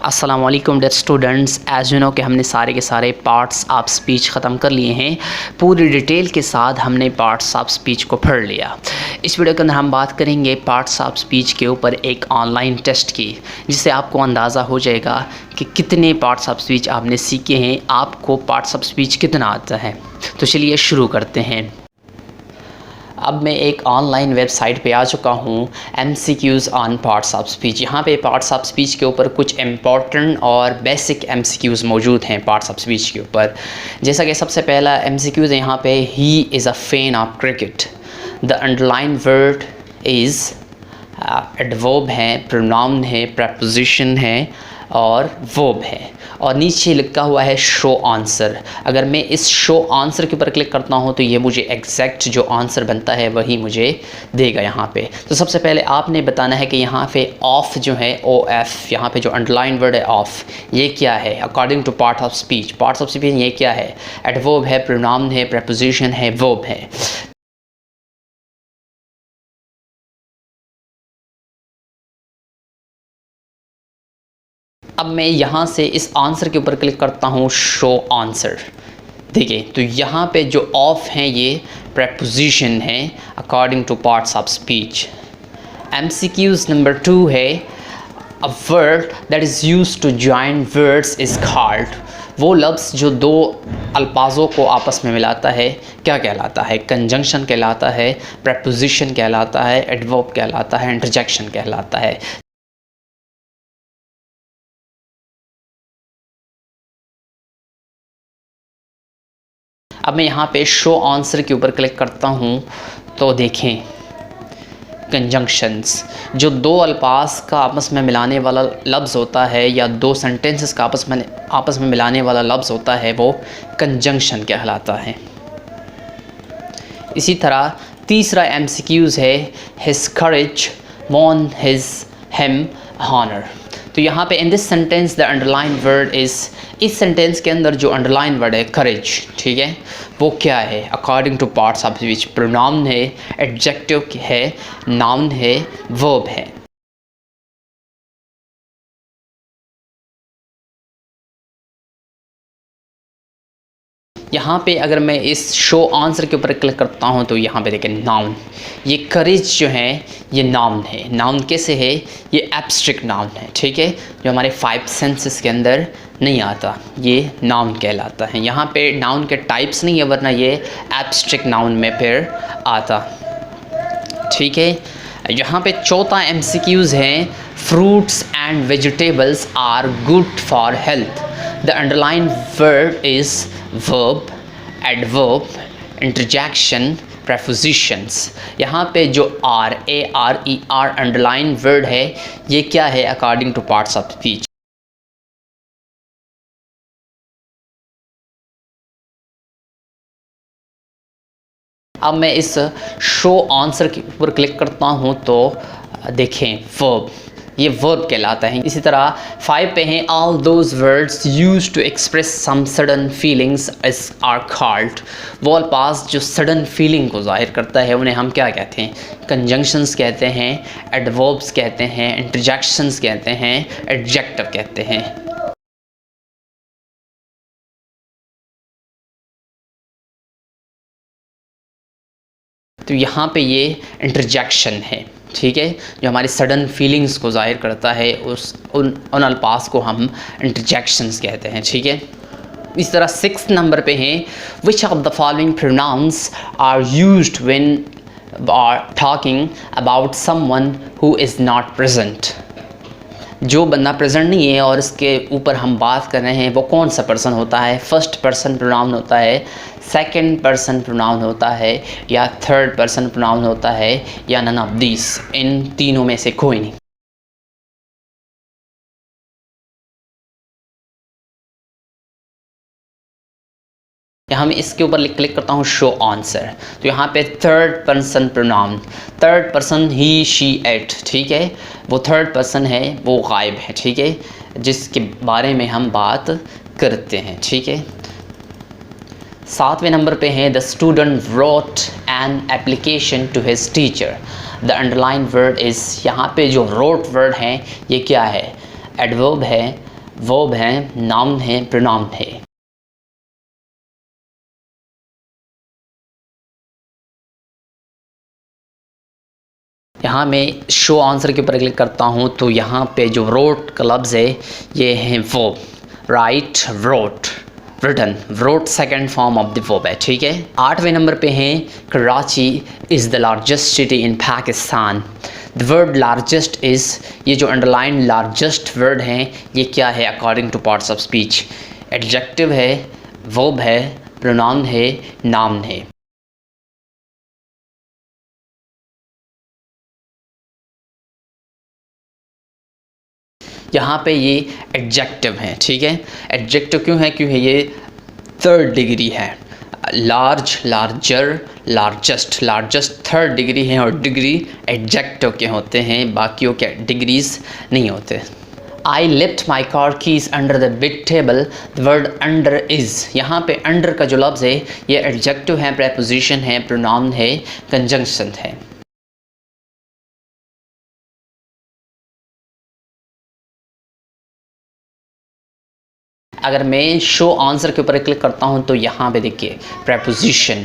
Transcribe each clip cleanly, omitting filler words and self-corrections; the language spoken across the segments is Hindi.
अस्सलाम वालेकुम dear students. As you know कि हमने सारे के सारे पार्ट्स ऑफ स्पीच ख़त्म कर लिए हैं। पूरी डिटेल के साथ हमने पार्ट्स ऑफ स्पीच को पढ़ लिया। इस वीडियो के अंदर हम बात करेंगे पार्ट्स ऑफ स्पीच के ऊपर एक ऑनलाइन टेस्ट की, जिससे आपको अंदाज़ा हो जाएगा कि कितने पार्ट्स ऑफ स्पीच आपने सीखे हैं, आपको पार्ट्स ऑफ स्पीच कितना आता है। तो चलिए शुरू करते हैं। अब मैं एक ऑनलाइन वेबसाइट पे आ चुका हूँ, MCQs on parts of speech. यहाँ पे पार्ट्स ऑफ स्पीच के ऊपर कुछ इम्पॉर्टेंट और बेसिक MCQs मौजूद हैं पार्ट्स ऑफ स्पीच के ऊपर। जैसा कि सबसे पहला MCQs है यहाँ पे, he is a fan of cricket. The underline word is adverb है, प्रोनाउन है, प्रपोजिशन है और वर्ब है। और नीचे लिखा हुआ है शो आंसर। अगर मैं इस शो आंसर के ऊपर क्लिक करता हूँ तो ये मुझे एग्जैक्ट जो आंसर बनता है वही मुझे देगा यहाँ पे। तो सबसे पहले आपने बताना है कि यहाँ पे ऑफ जो है, OF, यहाँ पे जो अंडरलाइन वर्ड है ऑफ, ये क्या है according to part of speech. Parts of speech ये क्या है? एडवर्ब है, प्रोनाउन है, प्रपोजिशन है, वर्ब है। अब मैं यहाँ से इस आंसर के ऊपर क्लिक करता हूँ, शो आंसर। देखिए तो यहाँ पे जो ऑफ हैं ये प्रपोजिशन है according to parts of speech. MCQs number 2 है, a word that is used to join words is called. वो लफ्ज़ जो दो अल्फाजों को आपस में मिलाता है क्या कहलाता है? कंजंक्शन कहलाता है, प्रपोजिशन कहलाता है, एडवर्ब कहलाता है, इंटरजेक्शन कहलाता है। अब मैं यहाँ पे शो आंसर के ऊपर क्लिक करता हूँ तो देखें कंजंक्शंस, जो दो अल्फाज का आपस में मिलाने वाला लफ्ज़ होता है या दो सेंटेंसेस का आपस में मिलाने वाला लफ्ज़ होता है वो कंजंक्शन कहलाता है। इसी तरह तीसरा MCQs है, हिज करेज वॉन हिम हॉनर। तो यहाँ पे in this sentence the underline word is, इस सेंटेंस के अंदर जो अंडरलाइन वर्ड है करेज, ठीक है, वो क्या है according to parts of speech? Pronoun है, एडजेक्टिव है, नाउन है, वर्ब है। यहाँ पे अगर मैं इस शो आंसर के ऊपर क्लिक करता हूँ तो यहाँ पे देखें नाउन, ये करेज जो है ये नाउन है। नाउन कैसे है? ये एब्स्ट्रैक्ट नाउन है, ठीक है, जो हमारे 5 सेंसेस के अंदर नहीं आता, ये नाउन कहलाता है। यहाँ पे नाउन के टाइप्स नहीं है, वरना ये एब्स्ट्रैक्ट नाउन में फिर आता, ठीक है। यहाँ पे चौथा MCQs है, fruits and vegetables are good for health. The underline word is verb, adverb, interjection, prepositions। यहाँ पे जो ARER अंडरलाइन वर्ड है ये क्या है according to parts of speech? अब मैं इस शो आंसर के ऊपर क्लिक करता हूँ तो देखें वर्ब, ये वर्ब कहलाता है। इसी तरह 5 पे हैं, all those words used to express some sudden feelings is are called. वो अल्फाज जो सडन फीलिंग को ज़ाहिर करता है उन्हें हम क्या कहते हैं? कंजंक्शंस कहते हैं, एडवर्ब्स कहते हैं, इंटरजेक्शंस कहते हैं, एडजेक्टिव कहते हैं। तो यहाँ पे ये इंटरजेक्शन है, ठीक है, जो हमारी सडन फीलिंग्स को ज़ाहिर करता है, उन अल्फाज को हम इंटरजेक्शंस कहते हैं, ठीक है। इस तरह 6 नंबर पे हैं, which of the following pronouns are used when talking about someone who is not present. जो बंदा प्रेजेंट नहीं है और इसके ऊपर हम बात कर रहे हैं वो कौन सा पर्सन होता है? फर्स्ट पर्सन प्रोनाउन होता है, सेकंड पर्सन प्रोनाउन होता है, या थर्ड पर्सन प्रोनाउन होता है, या नन ऑफ दिस, इन तीनों में से कोई नहीं। यहाँ मैं इसके ऊपर क्लिक करता हूँ शो आंसर, तो यहाँ पे third person pronoun, third person he she it, ठीक है, वो थर्ड पर्सन है, वो गायब है, ठीक है, जिसके बारे में हम बात करते हैं, ठीक है। 7वें नंबर पे हैं, the student wrote an application to his teacher. The underline word is, यहाँ पे जो रोट वर्ड हैं ये क्या है? एडवर्ब है, वर्ब है, नाउन है, प्रोनाउन है। यहाँ मैं शो आंसर के ऊपर क्लिक करता हूँ तो यहाँ पे जो रोट का लफ्ज़ है ये है verb, write, wrote, written, wrote second form of the verb है, ठीक है। 8वें नंबर पे हैं Karachi is the largest city in Pakistan. The word largest is, ये जो अंडरलाइन लार्जेस्ट वर्ड हैं ये क्या है according to parts of speech? Adjective है, वर्ब है, प्रोनाउन है, नाउन है। यहाँ पे ये एडजेक्टिव है, ठीक है। एडजेक्टिव क्यों है? क्योंकि ये थर्ड डिग्री है। Large, larger, largest, largest third degree है और डिग्री एडजेक्टिव के होते हैं, बाकियों के डिग्रीज नहीं होते। I left my car keys under the big table. The word under is, यहाँ पे अंडर का जो लफ्ज़ है ये एडजेक्टिव है, प्रेपोजिशन है, प्रोनाउन है, कंजंक्शन है। अगर मैं शो आंसर के ऊपर क्लिक करता हूँ तो यहाँ पे देखिए प्रेपोजिशन,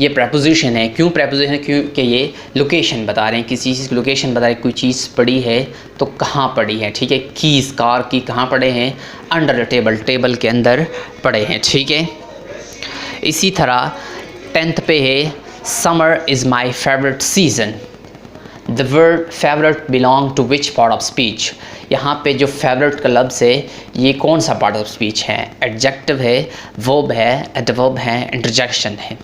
ये प्रेपोजिशन है। क्यों प्रेपोजिशन है? क्योंकि ये लोकेशन बता रहे हैं, किसी चीज़ की लोकेशन बता रहे हैं। कोई चीज़ पड़ी है तो कहाँ पड़ी है, ठीक है। कीज़, कार की कहाँ पड़े हैं? अंडर द टेबल, टेबल के अंदर पड़े हैं, ठीक है। इसी तरह 10th पे है summer is my favourite season. The word favourite belong to which part of speech? यहाँ पे जो फेवरेट का लफ्ज़ है ये कौन सा पार्ट ऑफ स्पीच है? एडजेक्टिव है, वर्ब है, एडवर्ब है, इंटरजेक्शन है।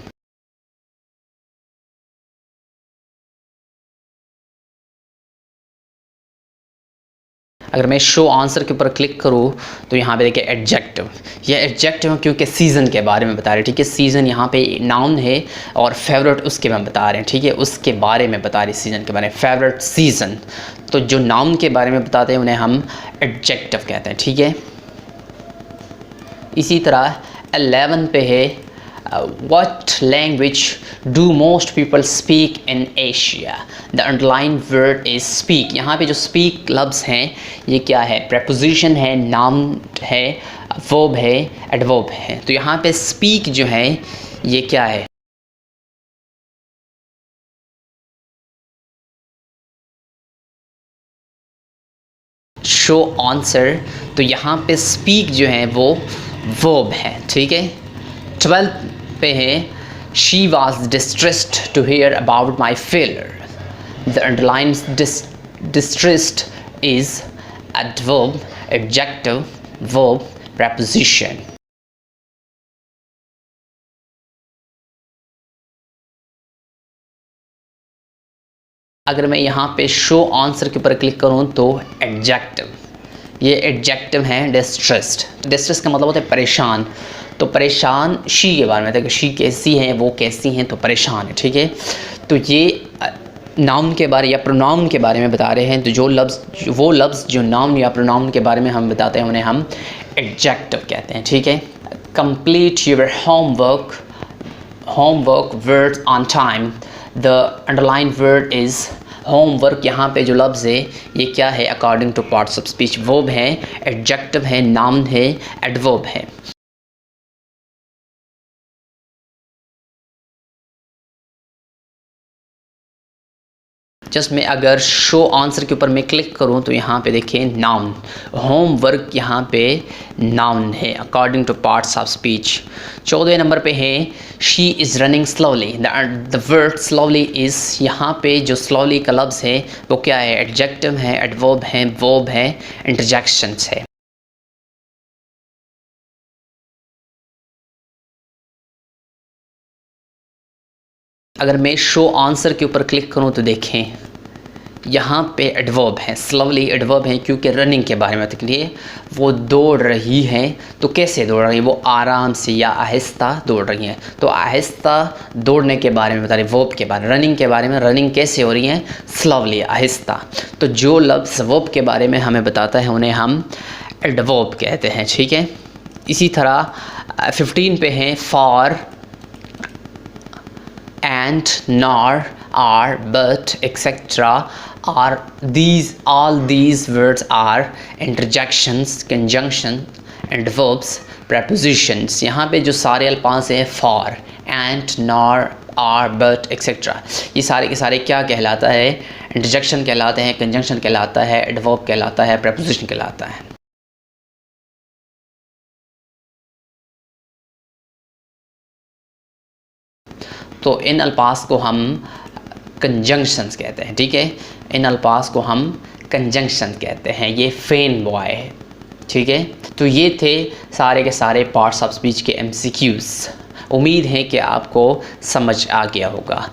अगर मैं शो आंसर के ऊपर क्लिक करूँ तो यहाँ पे देखिए एडजेक्टिव, ये एडजेक्टिव है क्योंकि सीज़न के बारे में बता रहे हैं, ठीक है। सीज़न यहाँ पे नाउन है और फेवरेट उसके में बता रहे हैं, ठीक है, उसके बारे में बता रहे हैं, सीज़न के बारे में, फेवरेट सीज़न। तो जो नाउन के बारे में बताते हैं उन्हें हम एडजेक्टिव कहते हैं, ठीक है। इसी तरह 11 पे है what language do most people speak in Asia? The underlined word is speak। यहाँ पे जो speak लफ्ज़ हैं ये क्या है? preposition है, noun है, verb है, adverb है। तो यहाँ पे speak जो है ये क्या है? शो आंसर, तो यहाँ पे speak जो है वो verb है, ठीक है। 12 पे है she was distressed to hear about my failure। the underlined distressed is adverb, adjective, verb, preposition। अगर मैं यहाँ पे शो आंसर के ऊपर क्लिक करूँ तो एडजेक्टिव, ये एडजेक्टिव हैं डिस्ट्रेस्ड। डिस्ट्रेस का मतलब होता है परेशान, तो परेशान शी के बारे में था कि शी कैसी हैं, वो कैसी हैं, तो परेशान है, ठीक है। तो ये नाउन के बारे या प्रोनाउन के बारे में बता रहे हैं। तो जो लफ्ज़, वो लफ्ज़ जो नाउन या प्रोनाउन के बारे में हम बताते हैं उन्हें हम एडजेक्टिव कहते हैं, ठीक है। Complete your homework words on time. The underline word is homework. यहाँ पे जो लफ्ज़ है ये क्या है according to parts of speech? Verb है, एडजेक्टिव है, नाउन है, एडवर्ब है। जस्ट मैं अगर शो आंसर के ऊपर मैं क्लिक करूँ तो यहाँ पे देखें नाउन, होमवर्क यहाँ पे नाउन है according to parts of speech. 14वें नंबर पे है she is running slowly. The word slowly is, यहाँ पे जो स्लोली का लफ्ज़ है वो क्या है? एडजेक्टिव है, एडवर्ब है, वर्ब है, इंटरजेक्शंस है। अगर मैं शो आंसर के ऊपर क्लिक करूं तो देखें यहाँ पे एडवर्ब है, स्लोली एडवर्ब है क्योंकि रनिंग के बारे में तक लिए वो दौड़ रही हैं। तो कैसे दौड़ रही है? वो आराम से या आहिस्ता दौड़ रही हैं। तो आहिस्ता दौड़ने के बारे में बता रही, वर्ब के बारे में, रनिंग के बारे में, रनिंग कैसे हो रही है? स्लोली, आहिस्ता। तो जो लफ्ज़ वर्ब के बारे में हमें बताता है उन्हें हम एडवर्ब कहते हैं, ठीक है। इसी तरह 15 पे हैं for, and, nor, are, but, etc. Are all these words are interjections, conjunction and verbs, prepositions। यहाँ पे जो सारे अल्फाज हैं for, and, nor, are, but, etc. ये सारे के सारे क्या कहलाता है? इंटरजेक्शन कहलाते हैं, कंजंक्शन कहलाता है, एडवर्ब कहलाता है, प्रेपोजिशन कहलाता है। तो इन अल्फाज को हम कंजंक्शंस कहते हैं, ठीक है। इन अल्फाज को हम कंजंक्शन कहते हैं। ये फेन बॉय है, ठीक है। तो ये थे सारे के सारे पार्ट्स ऑफ स्पीच के MCQs। उम्मीद है कि आपको समझ आ गया होगा।